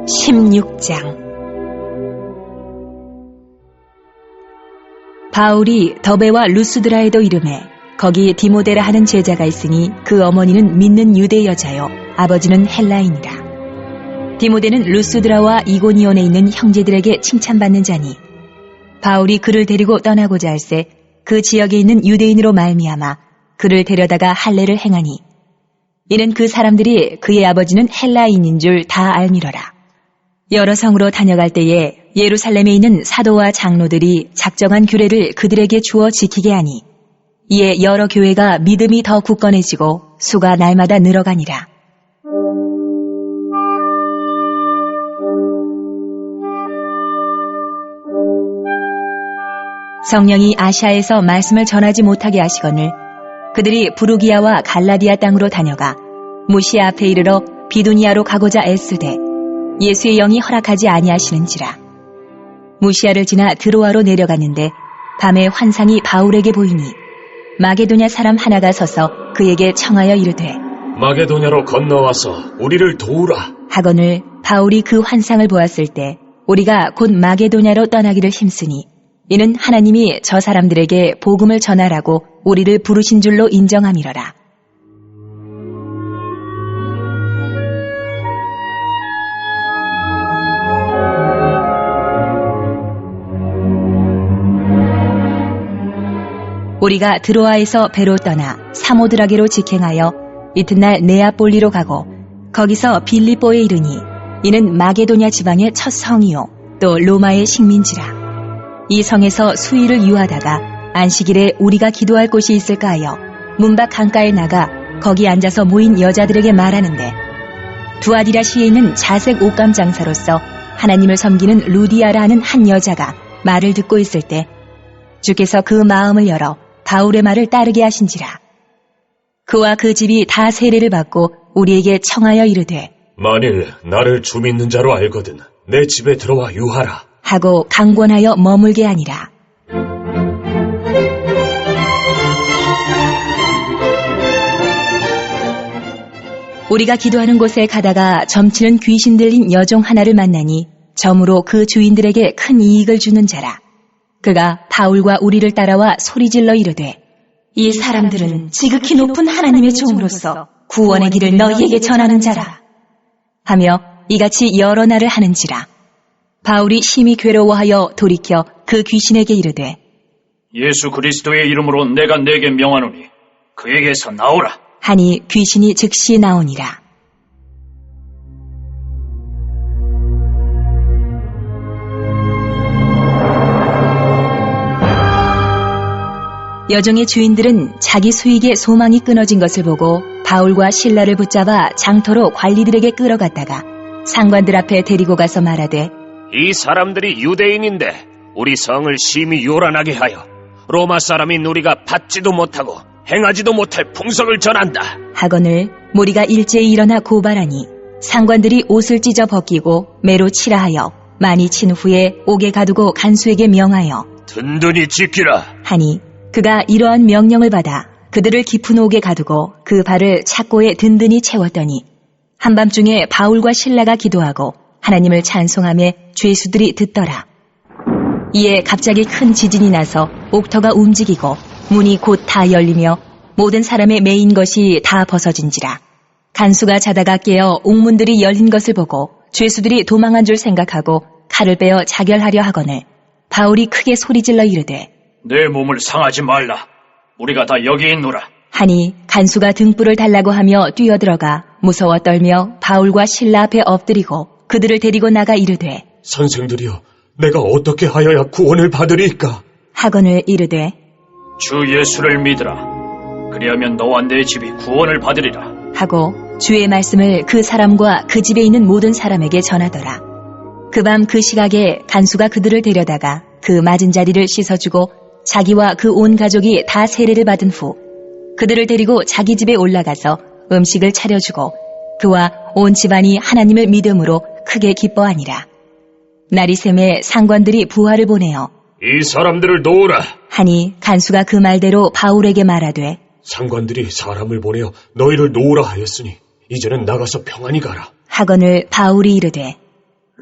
16장. 바울이 더베와 루스드라에도 이르매 거기 디모데라 하는 제자가 있으니 그 어머니는 믿는 유대 여자요 아버지는 헬라인이라. 디모데는 루스드라와 이고니온에 있는 형제들에게 칭찬받는 자니 바울이 그를 데리고 떠나고자 할새 그 지역에 있는 유대인으로 말미암아 그를 데려다가 할례를 행하니 이는 그 사람들이 그의 아버지는 헬라인인 줄 다 알미러라. 여러 성으로 다녀갈 때에 예루살렘에 있는 사도와 장로들이 작정한 규례를 그들에게 주어 지키게 하니 이에 여러 교회가 믿음이 더 굳건해지고 수가 날마다 늘어가니라. 성령이 아시아에서 말씀을 전하지 못하게 하시거늘 그들이 부르기아와 갈라디아 땅으로 다녀가 무시아 앞에 이르러 비두니아로 가고자 애쓰되 예수의 영이 허락하지 아니하시는지라. 무시아를 지나 드로아로 내려갔는데 밤에 환상이 바울에게 보이니 마게도냐 사람 하나가 서서 그에게 청하여 이르되 마게도냐로 건너와서 우리를 도우라 하거늘 바울이 그 환상을 보았을 때 우리가 곧 마게도냐로 떠나기를 힘쓰니 이는 하나님이 저 사람들에게 복음을 전하라고 우리를 부르신 줄로 인정함이러라. 우리가 드로아에서 배로 떠나 사모드라게로 직행하여 이튿날 네아폴리로 가고 거기서 빌립보에 이르니 이는 마게도냐 지방의 첫 성이요 또 로마의 식민지라. 이 성에서 수일을 유하다가 안식일에 우리가 기도할 곳이 있을까 하여 문밖 강가에 나가 거기 앉아서 모인 여자들에게 말하는데 두아디라시에 있는 자색 옷감 장사로서 하나님을 섬기는 루디아라 하는 한 여자가 말을 듣고 있을 때 주께서 그 마음을 열어 바울의 말을 따르게 하신지라. 그와 그 집이 다 세례를 받고 우리에게 청하여 이르되 만일 나를 주 믿는 자로 알거든 내 집에 들어와 유하라 하고 강권하여 머물게 하니라. 우리가 기도하는 곳에 가다가 점치는 귀신 들린 여종 하나를 만나니 점으로 그 주인들에게 큰 이익을 주는 자라. 그가 바울과 우리를 따라와 소리질러 이르되 이 사람들은 지극히 높은 하나님의 종으로서 구원의 길을 너희에게 전하는 자라 하며 이같이 여러 날을 하는지라. 바울이 심히 괴로워하여 돌이켜 그 귀신에게 이르되 예수 그리스도의 이름으로 내가 네게 명하노니 그에게서 나오라 하니 귀신이 즉시 나오니라. 여종의 주인들은 자기 수익의 소망이 끊어진 것을 보고 바울과 실라를 붙잡아 장터로 관리들에게 끌어갔다가 상관들 앞에 데리고 가서 말하되 이 사람들이 유대인인데 우리 성을 심히 요란하게 하여 로마 사람인 우리가 받지도 못하고 행하지도 못할 풍속을 전한다 하거늘 무리가 일제히 일어나 고발하니 상관들이 옷을 찢어 벗기고 매로 치라 하여 많이 친 후에 옥에 가두고 간수에게 명하여 든든히 지키라 하니 그가 이러한 명령을 받아 그들을 깊은 옥에 가두고 그 발을 착고에 든든히 채웠더니 한밤중에 바울과 실라가 기도하고 하나님을 찬송하며 죄수들이 듣더라. 이에 갑자기 큰 지진이 나서 옥터가 움직이고 문이 곧 다 열리며 모든 사람의 매인 것이 다 벗어진지라. 간수가 자다가 깨어 옥문들이 열린 것을 보고 죄수들이 도망한 줄 생각하고 칼을 빼어 자결하려 하거늘 바울이 크게 소리질러 이르되 내 몸을 상하지 말라 우리가 다 여기 있노라 하니 간수가 등불을 달라고 하며 뛰어들어가 무서워 떨며 바울과 실라 앞에 엎드리고 그들을 데리고 나가 이르되 선생들이여 내가 어떻게 하여야 구원을 받으리까 하거늘 이르되 주 예수를 믿으라 그리하면 너와 내 집이 구원을 받으리라 하고 주의 말씀을 그 사람과 그 집에 있는 모든 사람에게 전하더라. 그 밤 그 시각에 간수가 그들을 데려다가 그 맞은 자리를 씻어주고 자기와 그 온 가족이 다 세례를 받은 후 그들을 데리고 자기 집에 올라가서 음식을 차려주고 그와 온 집안이 하나님을 믿음으로 크게 기뻐하니라. 날이 새매 상관들이 부하를 보내어 이 사람들을 놓으라 하니 간수가 그 말대로 바울에게 말하되 상관들이 사람을 보내어 너희를 놓으라 하였으니 이제는 나가서 평안히 가라 하거늘 바울이 이르되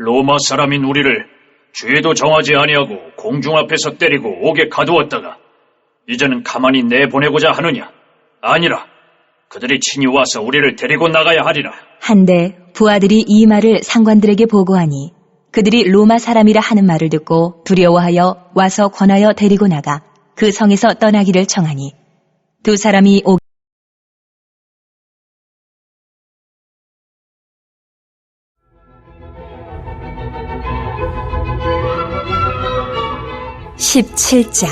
로마 사람인 우리를 죄도 정하지 아니하고 공중 앞에서 때리고 옥에 가두었다가 이제는 가만히 내보내고자 하느냐? 아니라 그들이 친히 와서 우리를 데리고 나가야 하리라. 한데 부하들이 이 말을 상관들에게 보고하니 그들이 로마 사람이라 하는 말을 듣고 두려워하여 와서 권하여 데리고 나가 그 성에서 떠나기를 청하니 두 사람이 오 17장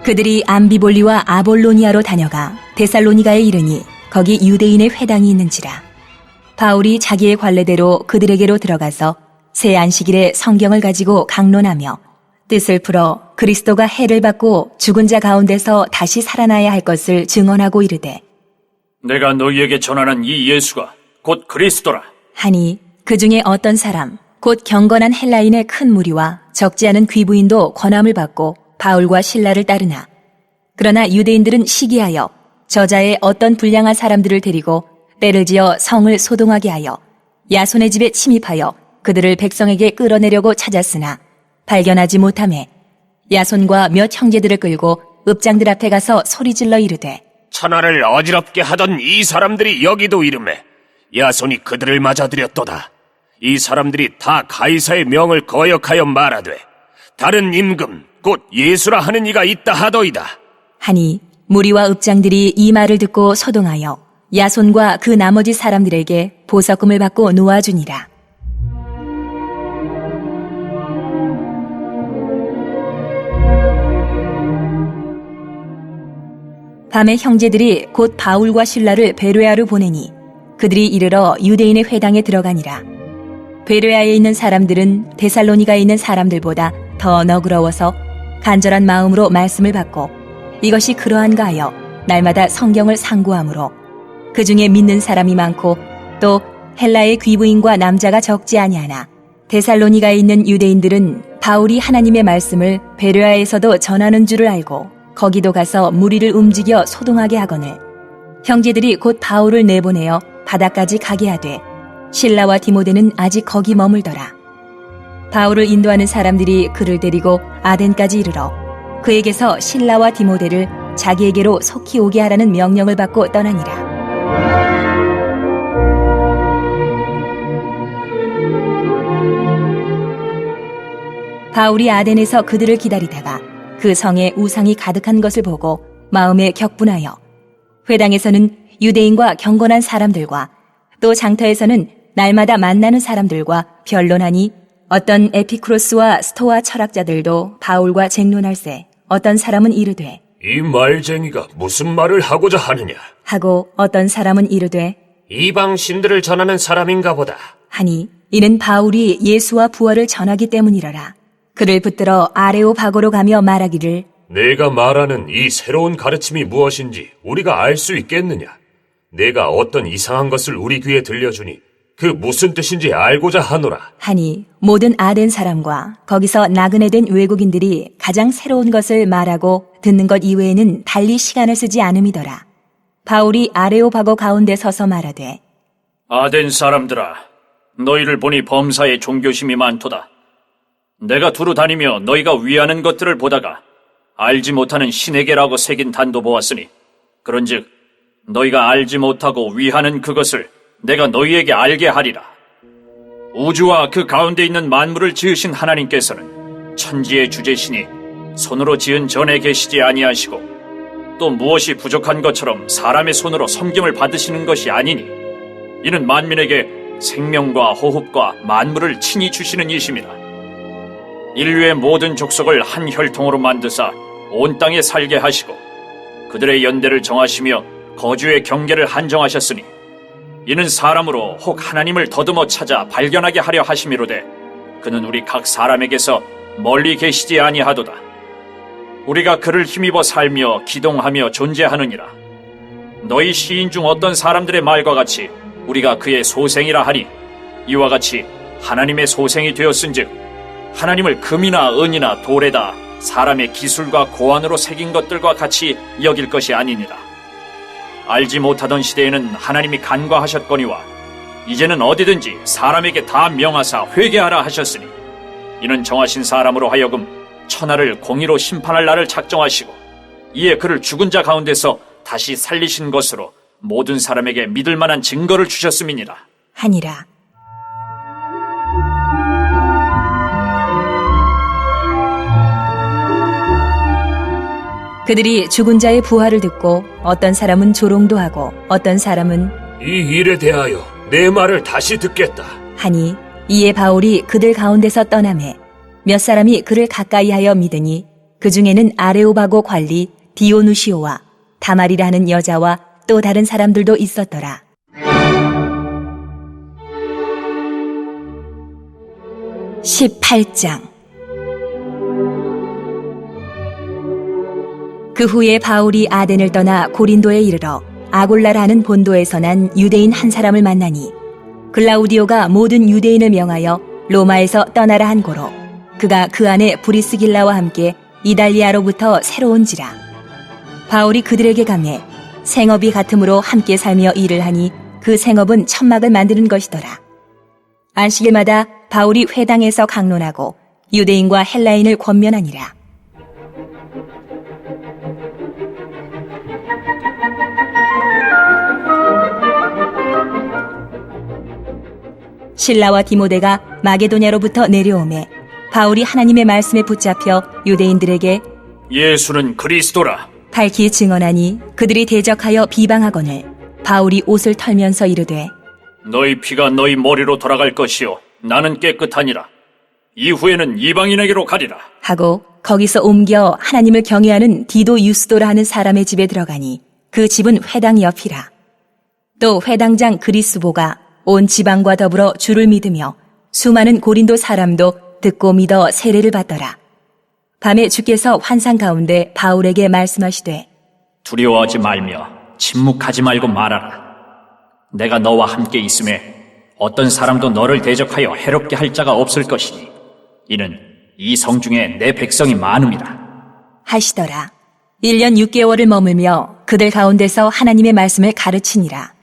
그들이 암비볼리와 아볼로니아로 다녀가 데살로니가에 이르니 거기 유대인의 회당이 있는지라. 바울이 자기의 관례대로 그들에게로 들어가서 새 안식일에 성경을 가지고 강론하며 뜻을 풀어 그리스도가 해를 받고 죽은 자 가운데서 다시 살아나야 할 것을 증언하고 이르되 내가 너희에게 전하는 이 예수가 곧 그리스도라. 하니 그 중에 어떤 사람 곧 경건한 헬라인의 큰 무리와 적지 않은 귀부인도 권함을 받고 바울과 실라를 따르나 그러나 유대인들은 시기하여 저자의 어떤 불량한 사람들을 데리고 때를 지어 성을 소동하게 하여 야손의 집에 침입하여 그들을 백성에게 끌어내려고 찾았으나 발견하지 못하매 야손과 몇 형제들을 끌고 읍장들 앞에 가서 소리질러 이르되 천하를 어지럽게 하던 이 사람들이 여기도 이름에 야손이 그들을 맞아들였도다. 이 사람들이 다 가이사의 명을 거역하여 말하되 다른 임금 곧 예수라 하는 이가 있다 하더이다. 하니 무리와 읍장들이 이 말을 듣고 소동하여 야손과 그 나머지 사람들에게 보석금을 받고 놓아주니라. 밤에 형제들이 곧 바울과 실라를 베레아로 보내니 그들이 이르러 유대인의 회당에 들어가니라. 베레아에 있는 사람들은 데살로니가에 있는 사람들보다 더 너그러워서 간절한 마음으로 말씀을 받고 이것이 그러한가 하여 날마다 성경을 상고하므로 그 중에 믿는 사람이 많고 또 헬라의 귀부인과 남자가 적지 아니하나 데살로니가에 있는 유대인들은 바울이 하나님의 말씀을 베레아에서도 전하는 줄을 알고 거기도 가서 무리를 움직여 소동하게 하거늘 형제들이 곧 바울을 내보내어 바다까지 가게 하되 실라와 디모데는 아직 거기 머물더라. 바울을 인도하는 사람들이 그를 데리고 아덴까지 이르러 그에게서 실라와 디모데를 자기에게로 속히 오게 하라는 명령을 받고 떠나니라. 바울이 아덴에서 그들을 기다리다가 그 성에 우상이 가득한 것을 보고 마음에 격분하여 회당에서는 유대인과 경건한 사람들과 또 장터에서는 날마다 만나는 사람들과 변론하니 어떤 에피쿠로스와 스토아 철학자들도 바울과 쟁론할세 어떤 사람은 이르되 이 말쟁이가 무슨 말을 하고자 하느냐 하고 어떤 사람은 이르되 이방 신들을 전하는 사람인가 보다 하니 이는 바울이 예수와 부활을 전하기 때문이러라. 그를 붙들어 아레오바고로 가며 말하기를 내가 말하는 이 새로운 가르침이 무엇인지 우리가 알 수 있겠느냐? 내가 어떤 이상한 것을 우리 귀에 들려주니 그 무슨 뜻인지 알고자 하노라. 하니 모든 아덴 사람과 거기서 나그네 된 외국인들이 가장 새로운 것을 말하고 듣는 것 이외에는 달리 시간을 쓰지 않음이더라. 바울이 아레오바고 가운데 서서 말하되 아덴 사람들아, 너희를 보니 범사에 종교심이 많도다. 내가 두루 다니며 너희가 위하는 것들을 보다가 알지 못하는 신에게라고 새긴 단도 보았으니 그런즉 너희가 알지 못하고 위하는 그것을 내가 너희에게 알게 하리라. 우주와 그 가운데 있는 만물을 지으신 하나님께서는 천지의 주제시니 손으로 지은 전에 계시지 아니하시고 또 무엇이 부족한 것처럼 사람의 손으로 섬김을 받으시는 것이 아니니 이는 만민에게 생명과 호흡과 만물을 친히 주시는 이심이라. 인류의 모든 족속을 한 혈통으로 만드사 온 땅에 살게 하시고 그들의 연대를 정하시며 거주의 경계를 한정하셨으니 이는 사람으로 혹 하나님을 더듬어 찾아 발견하게 하려 하심이로되 그는 우리 각 사람에게서 멀리 계시지 아니하도다. 우리가 그를 힘입어 살며 기동하며 존재하느니라. 너희 시인 중 어떤 사람들의 말과 같이 우리가 그의 소생이라 하니 이와 같이 하나님의 소생이 되었은즉 하나님을 금이나 은이나 돌에다 사람의 기술과 고안으로 새긴 것들과 같이 여길 것이 아니니라. 알지 못하던 시대에는 하나님이 간과하셨거니와 이제는 어디든지 사람에게 다 명하사 회개하라 하셨으니 이는 정하신 사람으로 하여금 천하를 공의로 심판할 날을 작정하시고 이에 그를 죽은 자 가운데서 다시 살리신 것으로 모든 사람에게 믿을 만한 증거를 주셨음이니라 하니라. 그들이 죽은 자의 부활을 듣고 어떤 사람은 조롱도 하고 어떤 사람은 이 일에 대하여 내 말을 다시 듣겠다. 하니 이에 바울이 그들 가운데서 떠나매 몇 사람이 그를 가까이하여 믿으니 그 중에는 아레오바고 관리 디오누시오와 다말이라 하는 여자와 또 다른 사람들도 있었더라. (18장) 그 후에 바울이 아덴을 떠나 고린도에 이르러 아골라라는 본도에서 난 유대인 한 사람을 만나니 글라우디오가 모든 유대인을 명하여 로마에서 떠나라 한 고로 그가 그 안에 브리스길라와 함께 이달리아로부터 새로 온지라. 바울이 그들에게 가매 생업이 같음으로 함께 살며 일을 하니 그 생업은 천막을 만드는 것이더라. 안식일마다 바울이 회당에서 강론하고 유대인과 헬라인을 권면하니라. 실라와 디모데가 마게도냐로부터 내려오매 바울이 하나님의 말씀에 붙잡혀 유대인들에게 예수는 그리스도라 밝히 증언하니 그들이 대적하여 비방하거늘 바울이 옷을 털면서 이르되 너희 피가 너희 머리로 돌아갈 것이요 나는 깨끗하니라 이후에는 이방인에게로 가리라 하고 거기서 옮겨 하나님을 경외하는 디도 유스도라 하는 사람의 집에 들어가니 그 집은 회당 옆이라. 또 회당장 그리스보가 온 지방과 더불어 주를 믿으며 수많은 고린도 사람도 듣고 믿어 세례를 받더라. 밤에 주께서 환상 가운데 바울에게 말씀하시되 두려워하지 말며 침묵하지 말고 말하라 내가 너와 함께 있음에 어떤 사람도 너를 대적하여 해롭게 할 자가 없을 것이니 이는 이 성 중에 내 백성이 많음이라 하시더라. 1년 6개월을 머물며 그들 가운데서 하나님의 말씀을 가르치니라.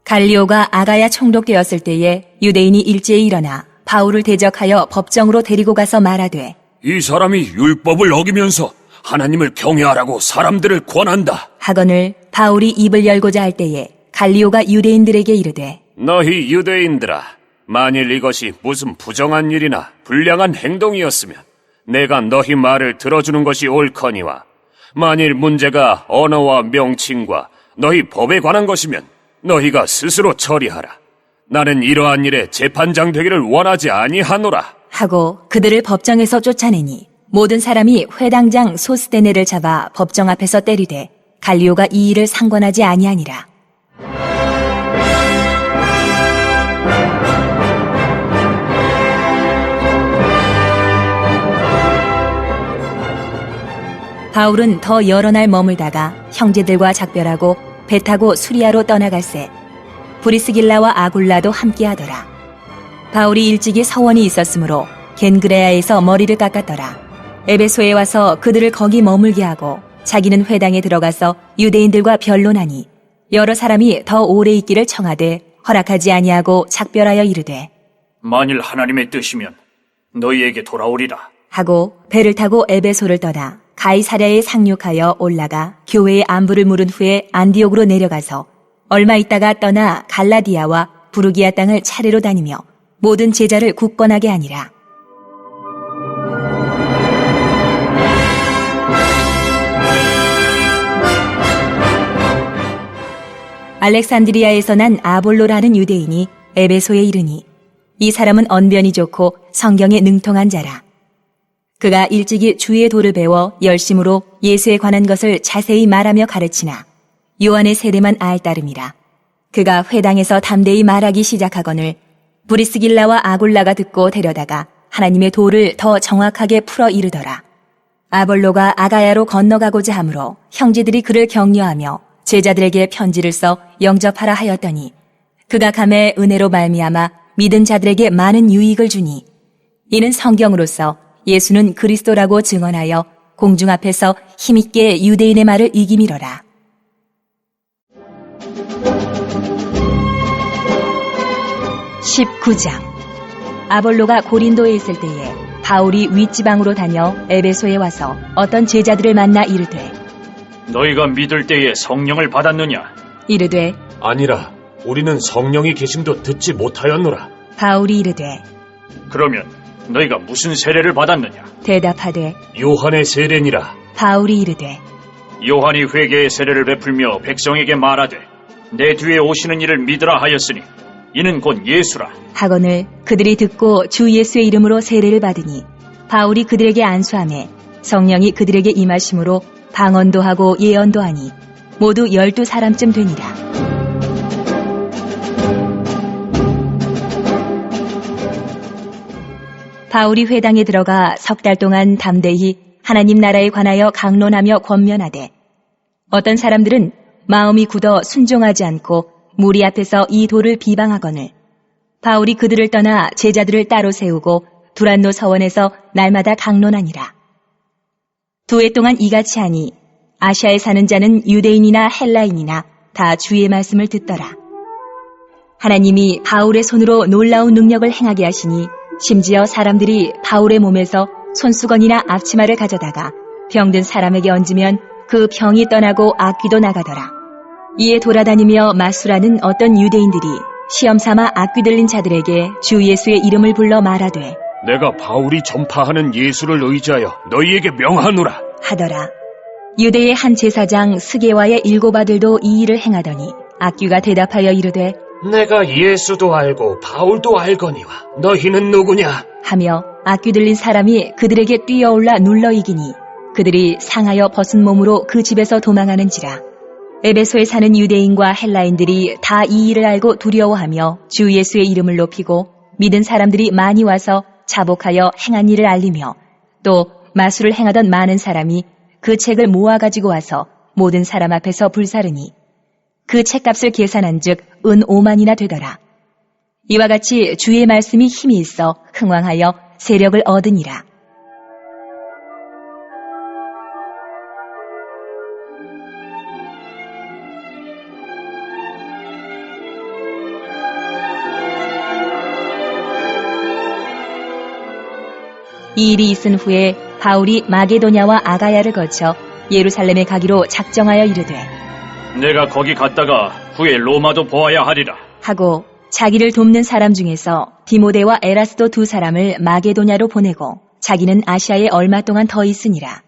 갈리오가 아가야 총독되었을 때에 유대인이 일제히 일어나 바울을 대적하여 법정으로 데리고 가서 말하되 이 사람이 율법을 어기면서 하나님을 경외하라고 사람들을 권한다. 하거늘 바울이 입을 열고자 할 때에 갈리오가 유대인들에게 이르되 너희 유대인들아, 만일 이것이 무슨 부정한 일이나 불량한 행동이었으면 내가 너희 말을 들어주는 것이 옳거니와 만일 문제가 언어와 명칭과 너희 법에 관한 것이면 너희가 스스로 처리하라. 나는 이러한 일에 재판장 되기를 원하지 아니하노라. 하고 그들을 법정에서 쫓아내니 모든 사람이 회당장 소스데네를 잡아 법정 앞에서 때리되 갈리오가 이 일을 상관하지 아니하니라. 바울은 더 여러 날 머물다가 형제들과 작별하고 배 타고 수리아로 떠나갈새 브리스길라와 아굴라도 함께하더라. 바울이 일찍이 서원이 있었으므로 겐그레아에서 머리를 깎았더라. 에베소에 와서 그들을 거기 머물게 하고 자기는 회당에 들어가서 유대인들과 변론하니 여러 사람이 더 오래 있기를 청하되 허락하지 아니하고 작별하여 이르되 만일 하나님의 뜻이면 너희에게 돌아오리라 하고 배를 타고 에베소를 떠나 가이사랴에 상륙하여 올라가 교회의 안부를 물은 후에 안디옥으로 내려가서 얼마 있다가 떠나 갈라디아와 부르기아 땅을 차례로 다니며 모든 제자를 굳건하게 하니라. 알렉산드리아에서 난 아볼로라는 유대인이 에베소에 이르니 이 사람은 언변이 좋고 성경에 능통한 자라. 그가 일찍이 주의 도를 배워 열심으로 예수에 관한 것을 자세히 말하며 가르치나 요한의 세례만 알 따름이라. 그가 회당에서 담대히 말하기 시작하거늘 브리스길라와 아굴라가 듣고 데려다가 하나님의 도를 더 정확하게 풀어 이르더라. 아볼로가 아가야로 건너가고자 하므로 형제들이 그를 격려하며 제자들에게 편지를 써 영접하라 하였더니 그가 감에 은혜로 말미암아 믿은 자들에게 많은 유익을 주니 이는 성경으로서 예수는 그리스도라고 증언하여 공중 앞에서 힘있게 유대인의 말을 이기미러라. (19장) 아볼로가 고린도에 있을 때에 바울이 윗지방으로 다녀 에베소에 와서 어떤 제자들을 만나 이르되 너희가 믿을 때에 성령을 받았느냐? 이르되 아니라 우리는 성령이 계심도 듣지 못하였노라. 바울이 이르되 그러면 너희가 무슨 세례를 받았느냐? 대답하되 요한의 세례니라. 바울이 이르되 요한이 회개의 세례를 베풀며 백성에게 말하되 내 뒤에 오시는 이를 믿으라 하였으니 이는 곧 예수라. 하거늘 그들이 듣고 주 예수의 이름으로 세례를 받으니 바울이 그들에게 안수하매 성령이 그들에게 임하심으로 방언도 하고 예언도 하니 모두 12사람쯤 되니라. 바울이 회당에 들어가 석 달 동안 담대히 하나님 나라에 관하여 강론하며 권면하되 어떤 사람들은 마음이 굳어 순종하지 않고 무리 앞에서 이 도를 비방하거늘 바울이 그들을 떠나 제자들을 따로 세우고 두란노 서원에서 날마다 강론하니라. 2해 동안 이같이 하니 아시아에 사는 자는 유대인이나 헬라인이나 다 주의 말씀을 듣더라. 하나님이 바울의 손으로 놀라운 능력을 행하게 하시니 심지어 사람들이 바울의 몸에서 손수건이나 앞치마를 가져다가 병든 사람에게 얹으면 그 병이 떠나고 악귀도 나가더라. 이에 돌아다니며 마술하는 어떤 유대인들이 시험삼아 악귀 들린 자들에게 주 예수의 이름을 불러 말하되 내가 바울이 전파하는 예수를 의지하여 너희에게 명하노라 하더라. 유대의 한 제사장 스게와의 7 아들도 이 일을 행하더니 악귀가 대답하여 이르되 내가 예수도 알고 바울도 알거니와 너희는 누구냐? 하며 악귀 들린 사람이 그들에게 뛰어올라 눌러 이기니 그들이 상하여 벗은 몸으로 그 집에서 도망하는지라. 에베소에 사는 유대인과 헬라인들이 다 이 일을 알고 두려워하며 주 예수의 이름을 높이고 믿은 사람들이 많이 와서 자복하여 행한 일을 알리며 또 마술을 행하던 많은 사람이 그 책을 모아가지고 와서 모든 사람 앞에서 불사르니 그 책값을 계산한 즉 은 5만이나 되더라. 이와 같이 주의 말씀이 힘이 있어 흥왕하여 세력을 얻으니라. 이 일이 있은 후에 바울이 마게도냐와 아가야를 거쳐 예루살렘에 가기로 작정하여 이르되 내가 거기 갔다가 후에 로마도 보아야 하리라. 하고 자기를 돕는 사람 중에서 디모데와 에라스도 2 사람을 마게도냐로 보내고 자기는 아시아에 얼마 동안 더 있으니라.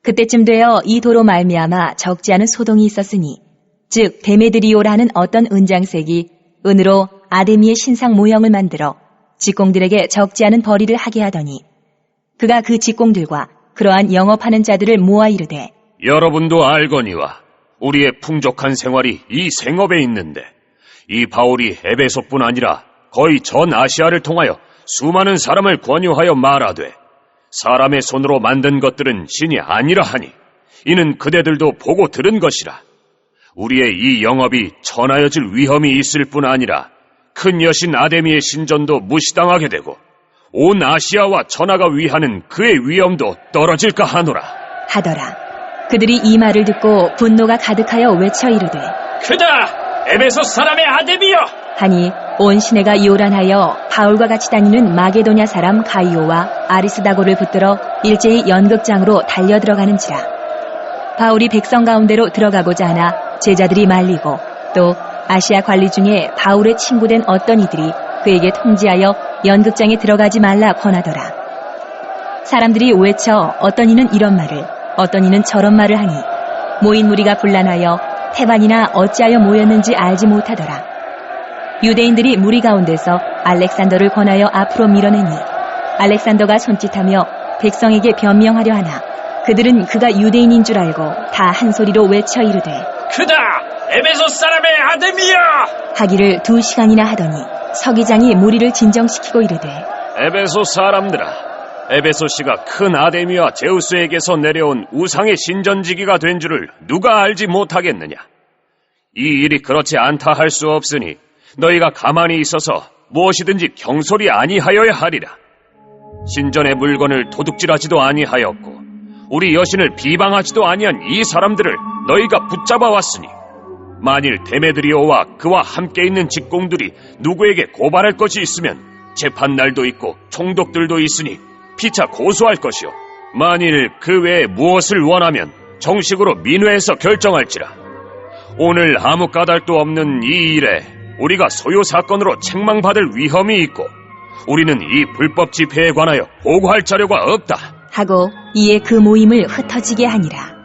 그때쯤 되어 이 도로 말미암아 적지 않은 소동이 있었으니 즉 데메드리오라는 어떤 은장색이 은으로 아데미의 신상 모형을 만들어 직공들에게 적지 않은 벌이를 하게 하더니 그가 그 직공들과 그러한 영업하는 자들을 모아 이르되 여러분도 알거니와 우리의 풍족한 생활이 이 생업에 있는데 이 바울이 에베소뿐 아니라 거의 전 아시아를 통하여 수많은 사람을 권유하여 말하되 사람의 손으로 만든 것들은 신이 아니라 하니 이는 그대들도 보고 들은 것이라. 우리의 이 영업이 천하여질 위험이 있을 뿐 아니라 큰 여신 아데미의 신전도 무시당하게 되고 온 아시아와 천하가 위하는 그의 위엄도 떨어질까 하노라 하더라. 그들이 이 말을 듣고 분노가 가득하여 외쳐 이르되 크다! 에베소 사람의 아데미여! 하니 온 시내가 요란하여 바울과 같이 다니는 마게도냐 사람 가이오와 아리스다고를 붙들어 일제히 연극장으로 달려 들어가는지라. 바울이 백성 가운데로 들어가고자 하나 제자들이 말리고 또 아시아 관리 중에 바울의 친구된 어떤 이들이 그에게 통지하여 연극장에 들어가지 말라 권하더라. 사람들이 외쳐 어떤 이는 이런 말을 어떤 이는 저런 말을 하니 모인 무리가 분란하여 태반이나 어찌하여 모였는지 알지 못하더라. 유대인들이 무리 가운데서 알렉산더를 권하여 앞으로 밀어내니 알렉산더가 손짓하며 백성에게 변명하려 하나 그들은 그가 유대인인 줄 알고 다 한 소리로 외쳐 이르되 크다! 에베소 사람의 아데미여! 하기를 2시간이나 하더니 서기장이 무리를 진정시키고 이르되 에베소 사람들아 에베소시가 큰 아데미와 제우스에게서 내려온 우상의 신전지기가 된 줄을 누가 알지 못하겠느냐? 이 일이 그렇지 않다 할 수 없으니 너희가 가만히 있어서 무엇이든지 경솔이 아니하여야 하리라. 신전의 물건을 도둑질하지도 아니하였고 우리 여신을 비방하지도 아니한 이 사람들을 너희가 붙잡아 왔으니 만일 데메드리오와 그와 함께 있는 직공들이 누구에게 고발할 것이 있으면 재판날도 있고 총독들도 있으니 피차 고소할 것이요 만일 그 외에 무엇을 원하면 정식으로 민회에서 결정할지라. 오늘 아무 까닭도 없는 이 일에 우리가 소요 사건으로 책망받을 위험이 있고 우리는 이 불법 집회에 관하여 보고할 자료가 없다 하고 이에 그 모임을 흩어지게 하니라.